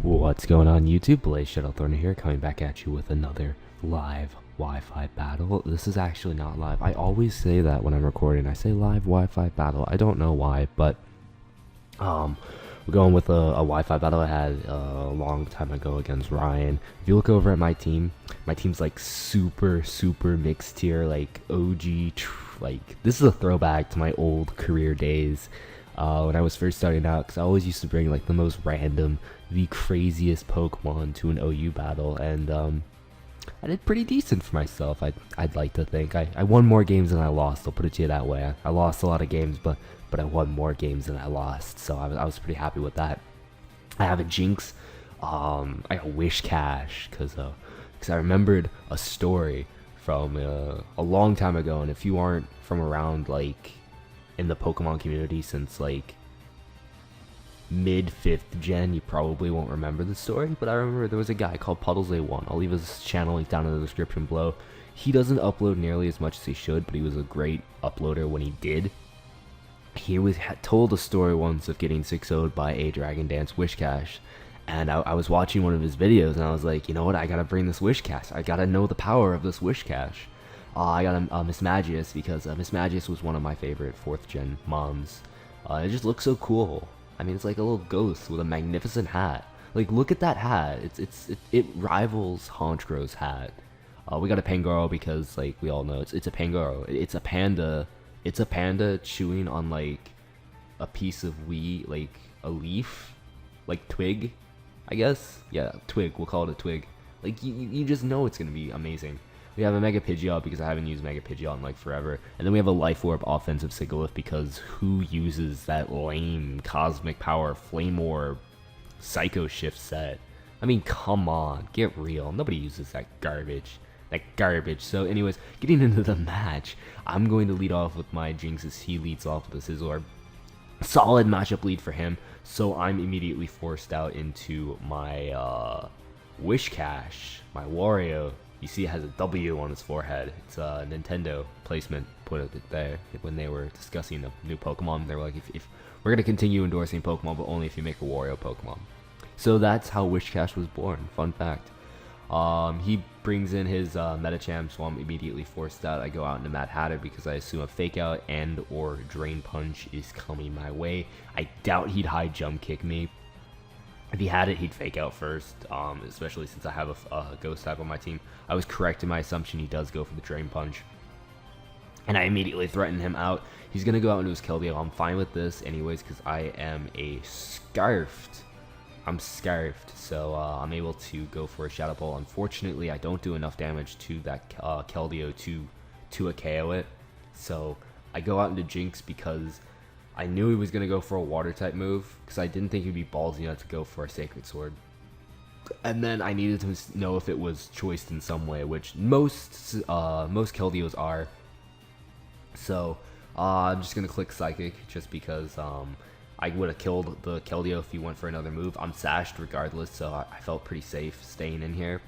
What's going on YouTube? Blaze Shuttlethorn here, coming back at you with another live Wi-Fi battle. This is actually not live. I always say that when I'm recording. I say live Wi-Fi battle. I don't know why, but we're going with a Wi-Fi battle I had a long time ago against Ryan. If you look over at my team's like super mixed tier, like OG, like this is a throwback to my old career days. When I was first starting out, because I always used to bring like the most random, the craziest Pokemon to an OU battle, and I did pretty decent for myself. I'd like to think I won more games than I lost. I'll put it to you that way. I lost a lot of games, but I won more games than I lost, so I was pretty happy with that. I have a Jinx, I got Wish Cash, because I remembered a story from a long time ago, and if you aren't from around like in the Pokemon community since like mid 5th gen, you probably won't remember the story, but I remember there was a guy called Puddles A1. I'll leave his channel link down in the description below. He doesn't upload nearly as much as he should, but he was a great uploader when he did. He had told a story once of getting 6-0'd by a Dragon Dance Wish Cash, and I was watching one of his videos, and I was like, you know what, I gotta bring this Wish Cash. I gotta know the power of this Wish Cash. I got a Miss Magius because Miss Magius was one of my favorite 4th gen moms. It just looks so cool. I mean, it's like a little ghost with a magnificent hat. Like, look at that hat. It rivals Honchkro's hat. We got a Pangoro because, like, we all know it's a Pangoro. It's a panda. It's a panda chewing on like a piece of like a leaf, like twig, I guess. Yeah, twig. We'll call it a twig. Like you just know it's gonna be amazing. We have a Mega Pidgeot because I haven't used Mega Pidgeot in like forever. And then we have a Life Orb offensive Sigilyph because who uses that lame Cosmic Power Flame Orb Psycho Shift set? I mean, come on, get real. Nobody uses that garbage. So anyways, getting into the match, I'm going to lead off with my Jinx as he leads off with a Scizor. Solid matchup lead for him, so I'm immediately forced out into my Wish Cash, my Wario. You see it has a W on his forehead. It's a Nintendo placement, put it there. When they were discussing the new Pokemon, they were like, if we're going to continue endorsing Pokemon, but only if you make a Wario Pokemon. So that's how Wish Cash was born, fun fact. He brings in his Metacham, so I'm immediately forced out. I go out into Mad Hatter because I assume a Fake Out and or Drain Punch is coming my way. I doubt he'd high jump kick me. If he had it, he'd Fake Out first, especially since I have a Ghost type on my team. I was correct in my assumption. He does go for the Drain Punch. And I immediately threaten him out. He's going to go out into his Keldeo. I'm fine with this anyways because I am a Scarfed. I'm Scarfed, so I'm able to go for a Shadow Ball. Unfortunately, I don't do enough damage to that Keldeo to a KO it. So I go out into Jinx because I knew he was going to go for a Water type move because I didn't think he'd be ballsy enough to go for a Sacred Sword. And then I needed to know if it was choiced in some way, which most Keldeos are. So I'm just going to click Psychic just because I would have killed the Keldeo if he went for another move. I'm sashed regardless, so I felt pretty safe staying in here.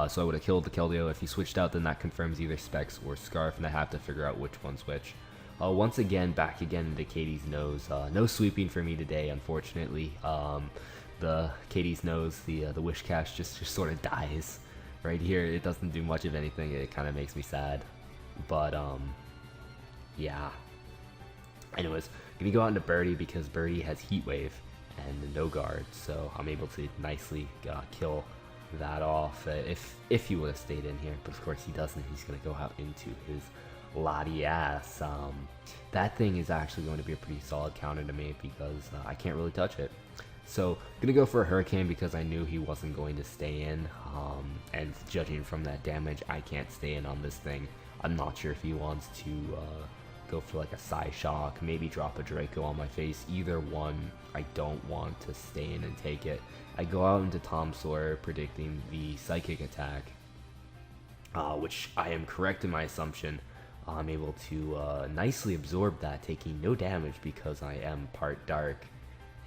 So I would have killed the Keldeo. If he switched out, then that confirms either Specs or Scarf, and I have to figure out which one's which. Once again, back again into Katie's nose. No sweeping for me today, unfortunately. The Katie's nose, the Wish Cash just sort of dies right here. It doesn't do much of anything. It kind of makes me sad, but yeah. Anyways, gonna go out into Birdie because Birdie has Heat Wave and no guard, so I'm able to nicely kill that off if he would have stayed in here. But of course he doesn't. He's gonna go out into his Latias. That thing is actually going to be a pretty solid counter to me because I can't really touch it. So gonna go for a Hurricane because I knew he wasn't going to stay in. And judging from that damage, I can't stay in on this thing. I'm not sure if he wants to go for like a Psyshock, maybe drop a Draco on my face. Either one, I don't want to stay in and take it. I go out into Tom Sawyer predicting the Psychic attack, which I am correct in my assumption. I'm able to nicely absorb that, taking no damage because I am part Dark,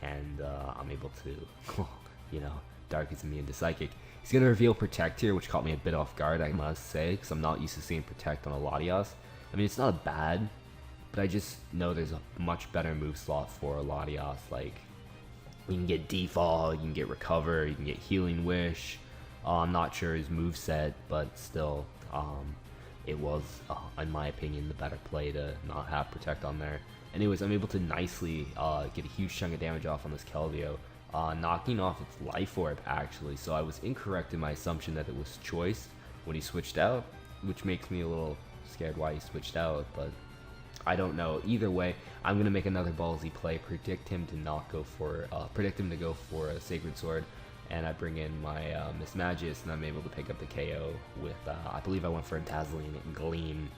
and I'm able to, you know, Dark is immune to Psychic. He's going to reveal Protect here, which caught me a bit off guard, I must say, because I'm not used to seeing Protect on a Latias. I mean, it's not bad, but I just know there's a much better move slot for Latias. Like, You can get Defall, you can get Recover, you can get Healing Wish. I'm not sure his moveset, but still, it was, in my opinion, the better play to not have Protect on there. Anyways, I'm able to nicely get a huge chunk of damage off on this Keldeo, knocking off its Life Orb, actually. So I was incorrect in my assumption that it was Choice when he switched out, which makes me a little scared why he switched out, but I don't know. Either way, I'm going to make another ballsy play, predict him to go for a Sacred Sword, and I bring in my Mismagius, and I'm able to pick up the KO with, I believe I went for a Dazzling Gleam.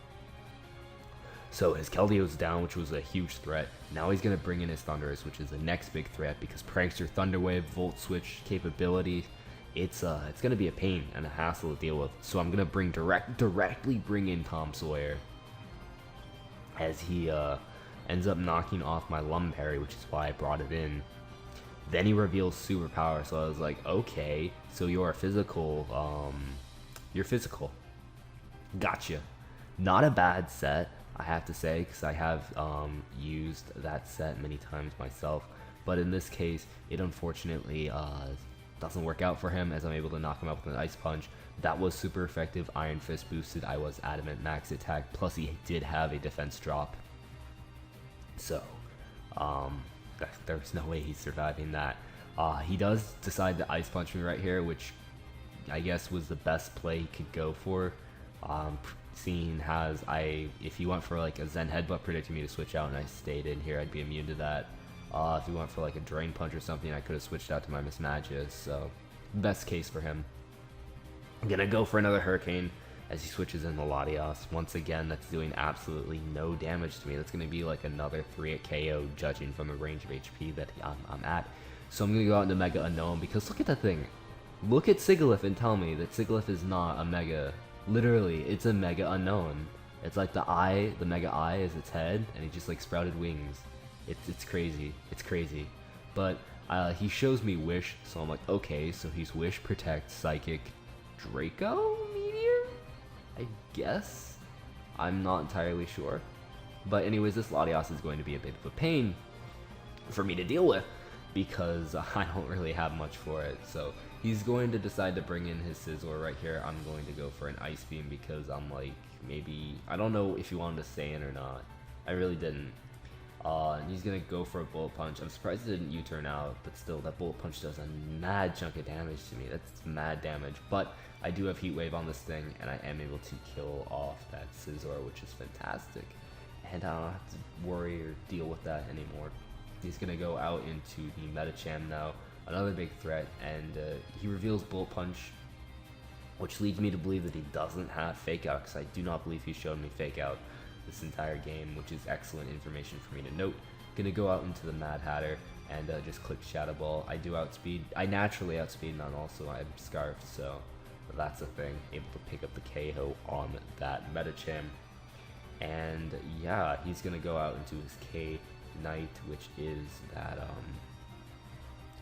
So his Keldeo's down, which was a huge threat. Now he's going to bring in his Thundurus, which is the next big threat, because Prankster, Thunder Wave, Volt Switch capability, it's going to be a pain and a hassle to deal with. So I'm going to directly bring in Tom Sawyer, as he ends up knocking off my Lumberry, which is why I brought it in. Then he reveals Superpower, so I was like, okay, so you're physical. Gotcha. Not a bad set, I have to say, because I have used that set many times myself. But in this case, it unfortunately doesn't work out for him, as I'm able to knock him out with an Ice Punch. That was super effective. Iron Fist boosted. I was Adamant max attack. Plus, he did have a defense drop. So, there's no way he's surviving that. He does decide to Ice Punch me right here, which I guess was the best play he could go for. Seeing as if he went for like a Zen Headbutt, predicting me to switch out, and I stayed in here, I'd be immune to that. If he went for like a Drain Punch or something, I could have switched out to my Mismagius. So, best case for him. I'm gonna go for another Hurricane as he switches in the Latios. Once again, that's doing absolutely no damage to me. That's gonna be like another 3-hit KO, judging from the range of HP that I'm at. So I'm gonna go out into Mega Unknown, because look at that thing. Look at Sigilyph and tell me that Sigilyph is not a Mega. Literally, it's a Mega Unknown. It's like the Mega Eye is its head, and he just like sprouted wings. It's crazy. It's crazy. But he shows me Wish, so I'm like, okay, so he's Wish, Protect, Psychic, Draco Meteor? I guess? I'm not entirely sure. But anyways, this Latios is going to be a bit of a pain for me to deal with, because I don't really have much for it. So he's going to decide to bring in his Scizor right here. I'm going to go for an Ice Beam, because I'm like, maybe, I don't know if he wanted to stay in or not. I really didn't. And he's going to go for a Bullet Punch. I'm surprised it didn't U-turn out, but still, that Bullet Punch does a mad chunk of damage to me. That's mad damage. But I do have Heat Wave on this thing, and I am able to kill off that Scizor, which is fantastic. And I don't have to worry or deal with that anymore. He's going to go out into the Medicham now, another big threat, and he reveals Bullet Punch, which leads me to believe that he doesn't have Fake Out, because I do not believe he's shown me Fake Out this entire game, which is excellent information for me to note. Gonna go out into the Mad Hatter and just click Shadow Ball. I do outspeed. I naturally outspeed, and also I'm Scarfed, so that's a thing. Able to pick up the KO on that Medicham. And yeah, he's gonna go out into his K-Knight, which is that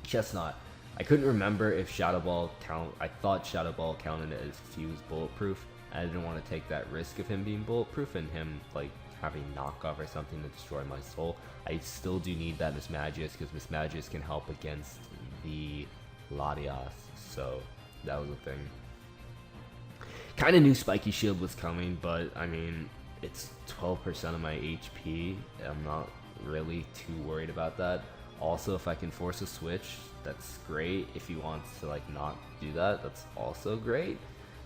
Chestnut. I couldn't remember if Shadow Ball count. I thought Shadow Ball counted as if he was bulletproof. I didn't want to take that risk of him being bulletproof and him like having knockoff or something to destroy my soul. I still do need that Mismagius, because Mismagius can help against the Latios. So that was a thing. Kind of knew Spiky Shield was coming, but I mean, it's 12% of my HP. I'm not really too worried about that. Also, if I can force a switch, that's great. If he wants to like not do that, that's also great.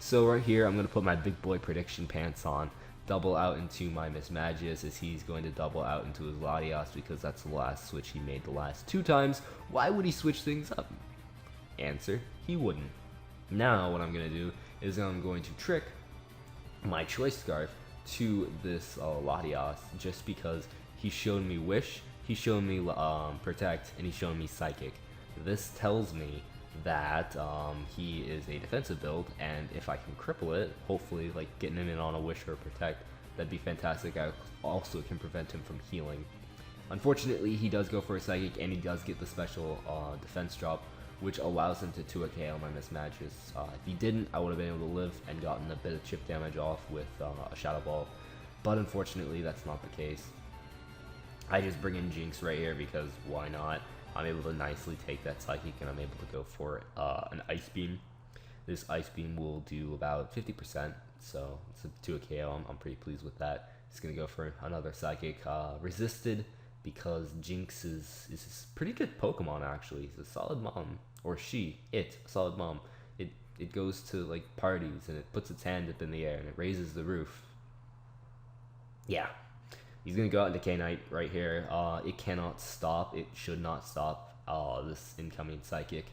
So right here, I'm going to put my big boy prediction pants on, double out into my Mismagius, as he's going to double out into his Latios, because that's the last switch he made the last 2 times. Why would he switch things up? Answer, he wouldn't. Now what I'm going to do is I'm going to trick my Choice Scarf to this Latios, just because he showed me Wish, he showed me Protect, and he showed me Psychic. This tells me that he is a defensive build, and if I can cripple it, hopefully like getting him in on a Wish or a Protect, that'd be fantastic. I also can prevent him from healing. Unfortunately, he does go for a Psychic, and he does get the special defense drop, which allows him to 2-hit KO my Mismagius. If he didn't, I would have been able to live and gotten a bit of chip damage off with a Shadow Ball, but unfortunately that's not the case. I just bring in Jinx right here, because why not? I'm able to nicely take that Psychic, and I'm able to go for an Ice Beam. This Ice Beam will do about 50%, so it's to a KO. I'm pretty pleased with that. It's going to go for another Psychic. Resisted, because Jinx is a pretty good Pokemon, actually. He's a solid mom. Or a solid mom. It goes to like parties, and it puts its hand up in the air, and it raises the roof. Yeah. He's going to go out into K-Knight right here. It cannot stop. It should not stop this incoming Psychic.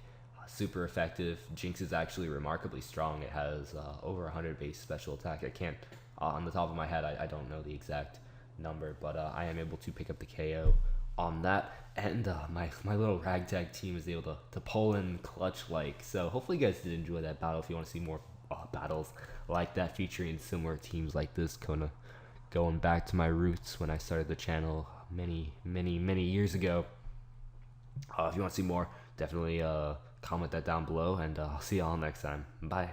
Super effective. Jinx is actually remarkably strong. It has over 100 base special attack. I can't, on the top of my head, I don't know the exact number, but I am able to pick up the KO on that, and my little ragtag team is able to pull in clutch like. So hopefully you guys did enjoy that battle. If you want to see more battles like that featuring similar teams like this, going back to my roots when I started the channel many years ago. If you want to see more, definitely comment that down below, and I'll see y'all next time. Bye.